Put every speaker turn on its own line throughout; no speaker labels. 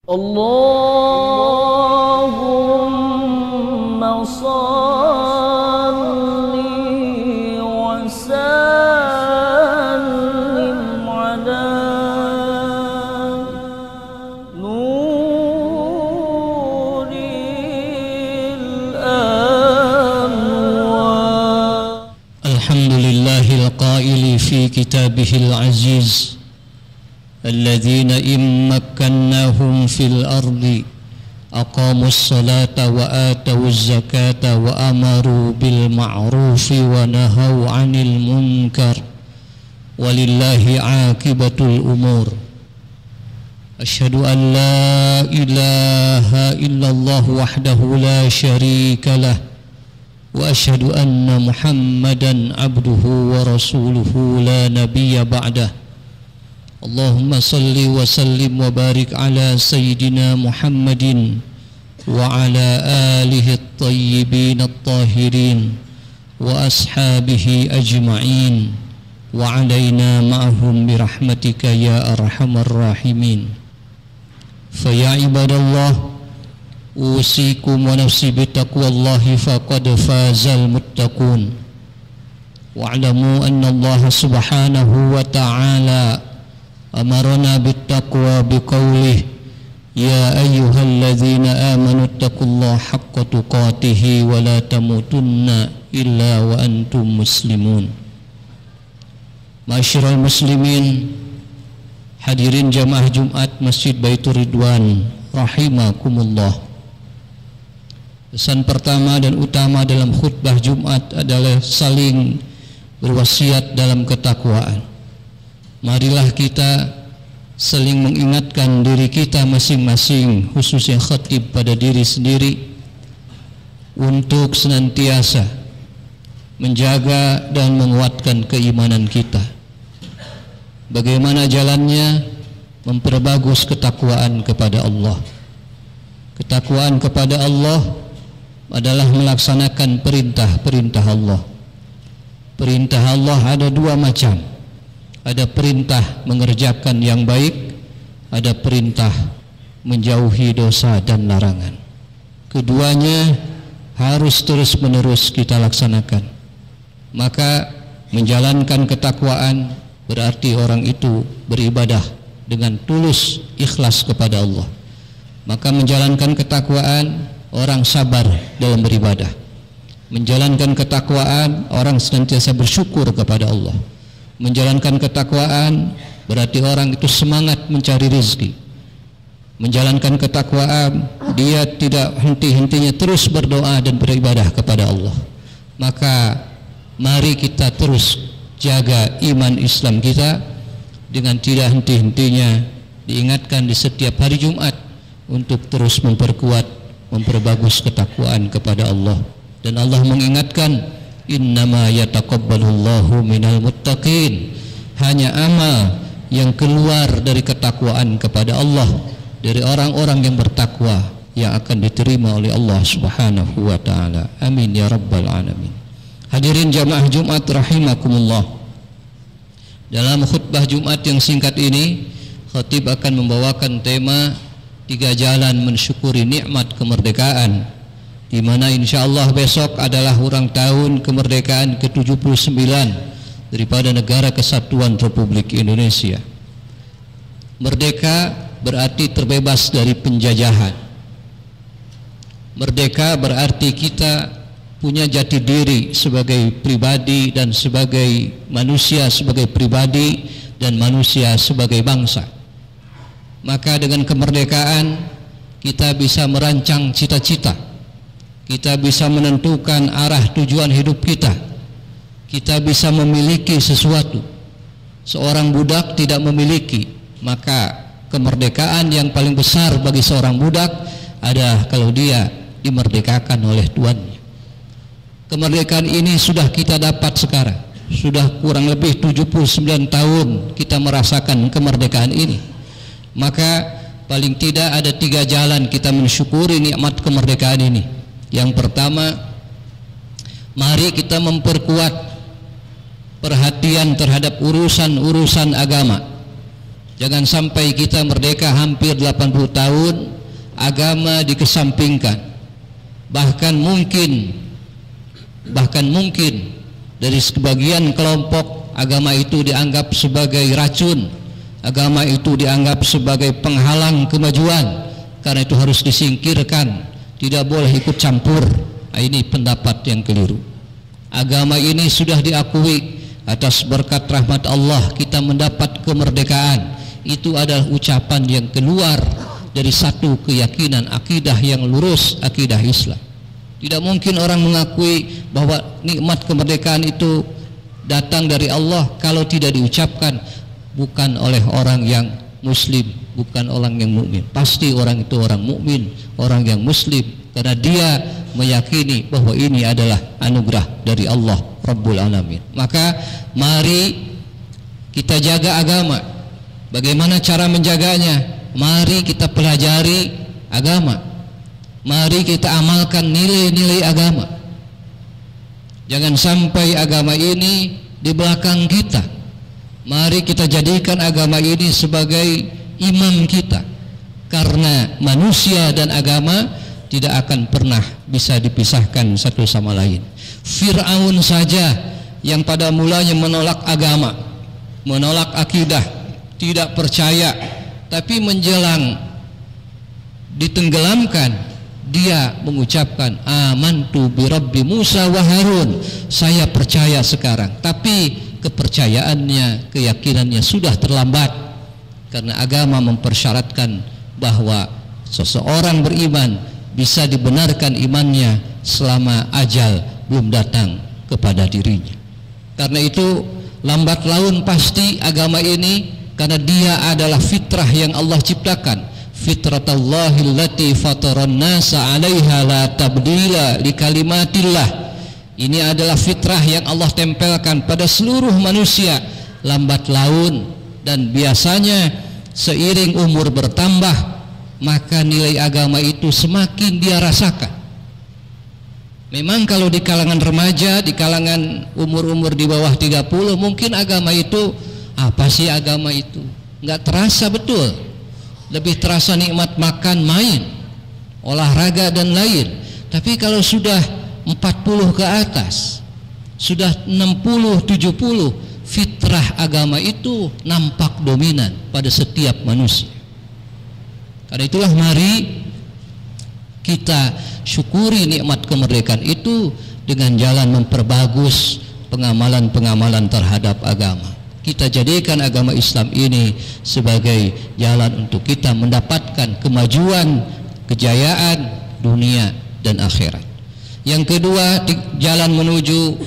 Allahumma salli wa sallim ala nuril anwar.
Alhamdulillahil qaili fi kitabihil aziz الذين إن مكناهم في الأرض أقاموا الصلاة وآتوا الزكاة وأمروا بالمعروف ونهوا عن المنكر ولله عاقبة الأمور. أشهد أن لا إله إلا الله وحده لا شريك له وأشهد أن محمدا عبده ورسوله لا نبي بعده. اللهم صل وسلم وبارك على سيدنا محمد وعلى آله الطيبين الطاهرين وأصحابه أجمعين وعلينا معهم برحمتك يا أرحم الراحمين. فيا عباد الله أوصيكم ونفسي بتقوى الله فقد فاز المتقون. واعلموا أن الله سبحانه وتعالى أمرنا بالتقوى بقوله يا أيها الذين آمنوا اتقوا الله حق تقاته ولا تموتن إلا وأنتم مسلمون. Ma'asyiral muslimin, hadirin jamaah Jumat Masjid Baitur Ridwan rahimakumullah. Pesan pertama dan utama dalam khutbah Jumat adalah saling berwasiat dalam ketakwaan. Marilah kita saling mengingatkan diri kita masing-masing, khususnya khatib pada diri sendiri, untuk senantiasa menjaga dan menguatkan keimanan kita. Bagaimana jalannya? Memperbagus ketakwaan kepada Allah. Ketakwaan kepada Allah adalah melaksanakan perintah-perintah Allah. Perintah Allah ada dua macam. Ada perintah mengerjakan yang baik, ada perintah menjauhi dosa dan larangan. Keduanya harus terus-menerus kita laksanakan. Maka menjalankan ketakwaan berarti orang itu beribadah dengan tulus, ikhlas kepada Allah. Maka menjalankan ketakwaan, orang sabar dalam beribadah. Menjalankan ketakwaan, orang senantiasa bersyukur kepada Allah. Menjalankan ketakwaan berarti orang itu semangat mencari rezeki. Menjalankan ketakwaan, dia tidak henti-hentinya terus berdoa dan beribadah kepada Allah. Maka mari kita terus jaga iman Islam kita dengan tidak henti-hentinya diingatkan di setiap hari Jumat untuk terus memperkuat, memperbagus ketakwaan kepada Allah. Dan Allah mengingatkan, innama yataqabbalullahu minal muttaqin. Hanya amal yang keluar dari ketakwaan kepada Allah, dari orang-orang yang bertakwa, yang akan diterima oleh Allah Subhanahu wa taala. Amin ya rabbal alamin. Hadirin jamaah Jumat rahimakumullah. Dalam khutbah Jumat yang singkat ini, khatib akan membawakan tema 3 jalan mensyukuri nikmat kemerdekaan, di mana insyaallah besok adalah ulang tahun kemerdekaan ke-79 daripada Negara Kesatuan Republik Indonesia. Merdeka berarti terbebas dari penjajahan. Merdeka berarti kita punya jati diri sebagai pribadi dan sebagai manusia, sebagai pribadi dan manusia sebagai bangsa. Maka dengan kemerdekaan kita bisa merancang cita-cita. Kita bisa menentukan arah tujuan hidup kita. Kita bisa memiliki sesuatu. Seorang budak tidak memiliki. Maka kemerdekaan yang paling besar bagi seorang budak adalah kalau dia dimerdekakan oleh tuannya. Kemerdekaan ini sudah kita dapat sekarang. Sudah kurang lebih 79 tahun kita merasakan kemerdekaan ini. Maka paling tidak ada 3 jalan kita mensyukuri nikmat kemerdekaan ini. Yang pertama, mari kita memperkuat perhatian terhadap urusan-urusan agama. Jangan sampai kita merdeka hampir 80 tahun, agama dikesampingkan. Bahkan mungkin dari sebagian kelompok agama itu dianggap sebagai racun, agama itu dianggap sebagai penghalang kemajuan, karena itu harus disingkirkan, tidak boleh ikut campur. Nah, ini pendapat yang keliru. Agama ini sudah diakui atas berkat rahmat Allah kita mendapat kemerdekaan. Itu adalah ucapan yang keluar dari satu keyakinan akidah yang lurus, akidah Islam. Tidak mungkin orang mengakui bahwa nikmat kemerdekaan itu datang dari Allah kalau tidak diucapkan bukan oleh orang yang muslim, bukan orang yang mukmin. Pasti orang itu orang mukmin, orang yang muslim, karena dia meyakini bahwa ini adalah anugerah dari Allah Rabbul Alamin. Maka mari kita jaga agama. Bagaimana cara menjaganya? Mari kita pelajari agama. Mari kita amalkan nilai-nilai agama. Jangan sampai agama ini di belakang kita. Mari kita jadikan agama ini sebagai imam kita, karena manusia dan agama tidak akan pernah bisa dipisahkan satu sama lain. Fir'aun saja yang pada mulanya menolak agama, menolak akidah, tidak percaya, tapi menjelang ditenggelamkan dia mengucapkan amantu bi Rabbi Musa wa Harun, saya percaya sekarang. Tapi kepercayaannya, keyakinannya sudah terlambat, karena agama mempersyaratkan bahwa seseorang beriman bisa dibenarkan imannya selama ajal belum datang kepada dirinya. Karena itu lambat laun pasti agama ini, karena dia adalah fitrah yang Allah ciptakan. Fitratallahi allati fataran nasa 'alaiha la tabdila li kalimatillah. Ini adalah fitrah yang Allah tempelkan pada seluruh manusia. Lambat laun dan biasanya seiring umur bertambah, maka nilai agama itu semakin dia rasakan. Memang kalau di kalangan remaja, di kalangan umur-umur di bawah 30, mungkin agama itu, apa sih agama itu? Nggak terasa betul. Lebih terasa nikmat makan, main, olahraga dan lain. Tapi kalau sudah 40 ke atas, sudah 60, 70, fitrah agama itu nampak dominan pada setiap manusia. Karena itulah mari kita syukuri nikmat kemerdekaan itu dengan jalan memperbagus pengamalan-pengamalan terhadap agama. Kita jadikan agama Islam ini sebagai jalan untuk kita mendapatkan kemajuan, kejayaan dunia dan akhirat. Yang kedua, jalan menuju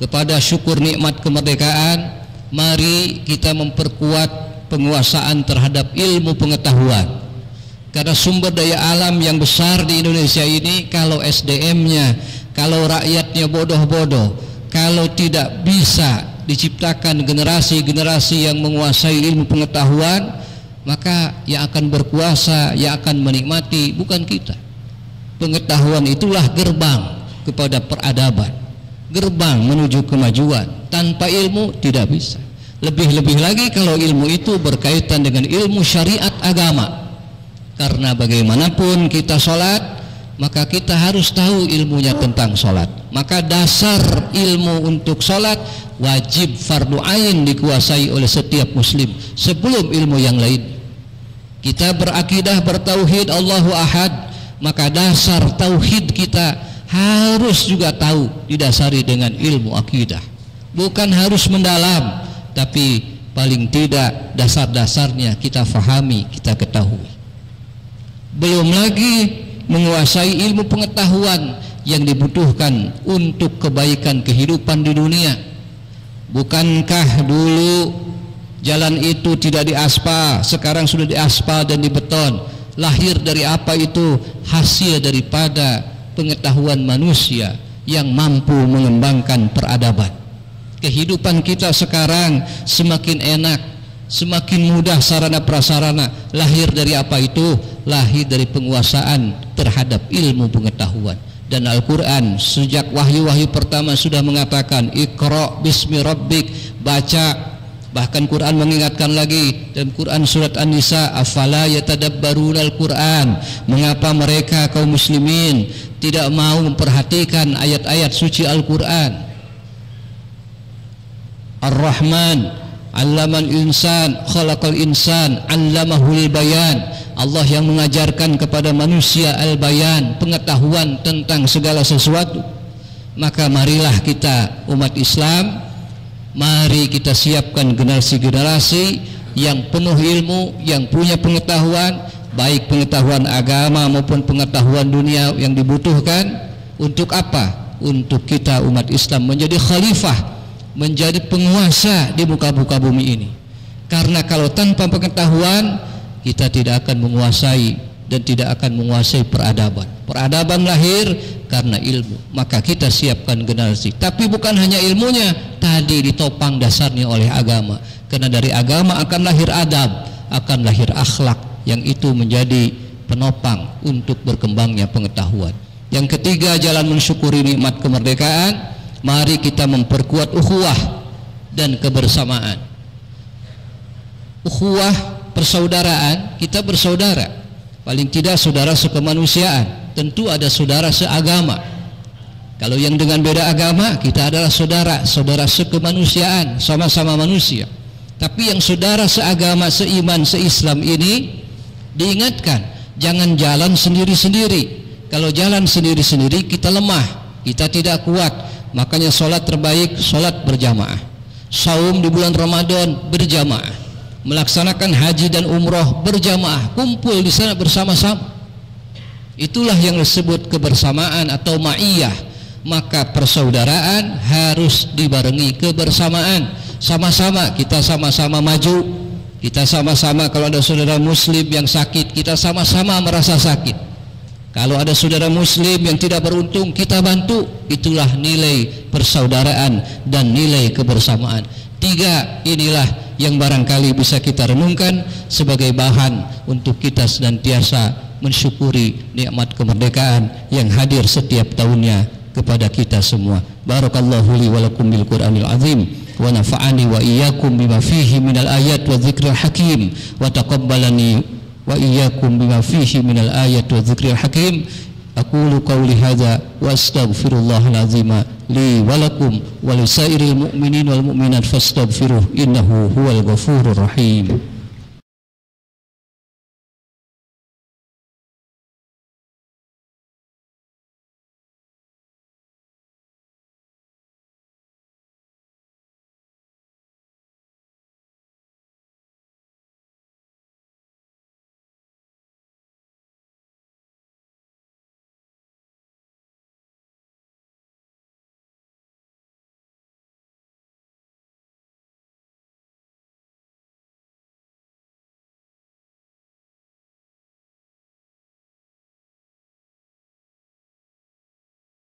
kepada syukur nikmat kemerdekaan, mari kita memperkuat penguasaan terhadap ilmu pengetahuan. Karena sumber daya alam yang besar di Indonesia ini, kalau SDM-nya, kalau rakyatnya bodoh-bodoh, kalau tidak bisa diciptakan generasi-generasi yang menguasai ilmu pengetahuan, maka yang akan berkuasa, yang akan menikmati bukan kita. Pengetahuan itulah gerbang kepada peradaban, gerbang menuju kemajuan. Tanpa ilmu tidak bisa. Lebih-lebih lagi kalau ilmu itu berkaitan dengan ilmu syariat agama. Karena bagaimanapun kita sholat, maka kita harus tahu ilmunya tentang sholat. Maka dasar ilmu untuk sholat wajib fardu ain dikuasai oleh setiap muslim sebelum ilmu yang lain. Kita berakidah bertauhid Allahu Ahad, maka dasar tauhid kita harus juga tahu, didasari dengan ilmu akidah. Bukan harus mendalam, tapi paling tidak dasar-dasarnya kita fahami, kita ketahui. Belum lagi menguasai ilmu pengetahuan yang dibutuhkan untuk kebaikan kehidupan di dunia. Bukankah dulu jalan itu tidak diaspal, sekarang sudah diaspal dan dibeton? Lahir dari apa itu? Hasil daripada pengetahuan manusia yang mampu mengembangkan peradaban. Kehidupan kita sekarang semakin enak, semakin mudah sarana prasarana. Lahir dari apa itu? Lahir dari penguasaan terhadap ilmu pengetahuan. Dan Al-Quran sejak wahyu-wahyu pertama sudah mengatakan Iqra bismi rabbik, baca Bahkan Quran mengingatkan lagi dalam Quran surat An-Nisa, afala yatadabbarunal Quran, mengapa mereka kaum muslimin tidak mau memperhatikan ayat-ayat suci Al-Quran. Ar-Rahman 'allamal insan khalaqal insan 'allamahul bayan. Allah yang mengajarkan kepada manusia al-bayan, pengetahuan tentang segala sesuatu. Maka marilah kita umat Islam, mari kita siapkan generasi-generasi yang penuh ilmu, yang punya pengetahuan, baik pengetahuan agama maupun pengetahuan dunia yang dibutuhkan. Untuk apa? Untuk kita umat Islam menjadi khalifah, menjadi penguasa di muka bumi ini. Karena kalau tanpa pengetahuan kita tidak akan menguasai dan tidak akan menguasai peradaban. Peradaban lahir karena ilmu. Maka kita siapkan generasi. Tapi bukan hanya ilmunya, tadi ditopang dasarnya oleh agama. Karena dari agama akan lahir adab, akan lahir akhlak, yang itu menjadi penopang untuk berkembangnya pengetahuan. Yang ketiga, jalan mensyukuri nikmat kemerdekaan, mari kita memperkuat ukhuwah dan kebersamaan. Ukhuwah, persaudaraan, kita bersaudara. Paling tidak saudara sekemanusiaan. Tentu ada saudara seagama. Kalau yang dengan beda agama, kita adalah saudara, saudara sekemanusiaan, sama-sama manusia. Tapi yang saudara seagama, seiman, seislam ini diingatkan, jangan jalan sendiri-sendiri. Kalau jalan sendiri-sendiri kita lemah, kita tidak kuat. Makanya sholat terbaik, sholat berjamaah. Saum di bulan Ramadan berjamaah. Melaksanakan haji dan umroh berjamaah, kumpul di sana bersama-sama. Itulah yang disebut kebersamaan atau ma'iyah. Maka persaudaraan harus dibarengi kebersamaan. Sama-sama, kita sama-sama maju. Kita sama-sama, kalau ada saudara muslim yang sakit, kita sama-sama merasa sakit. Kalau ada saudara muslim yang tidak beruntung, kita bantu. Itulah nilai persaudaraan dan nilai kebersamaan. Tiga inilah yang barangkali bisa kita renungkan sebagai bahan untuk kita senantiasa mensyukuri nikmat kemerdekaan yang hadir setiap tahunnya kepada kita semua. Barakallahu li wa lakum bil Qur'anil azim wa nafa'ani wa iyyakum bima fihi minal ayat wa dzikril hakim wa taqabbalani wa iyyakum bima fihi minal ayat wa dzikril hakim. Aqulu qawli hadza wa astaghfirullahal azim li wa lakum wa lisairil mu'minin wal mu'minat fastaghfiruh innahu huwal ghafurur rahim.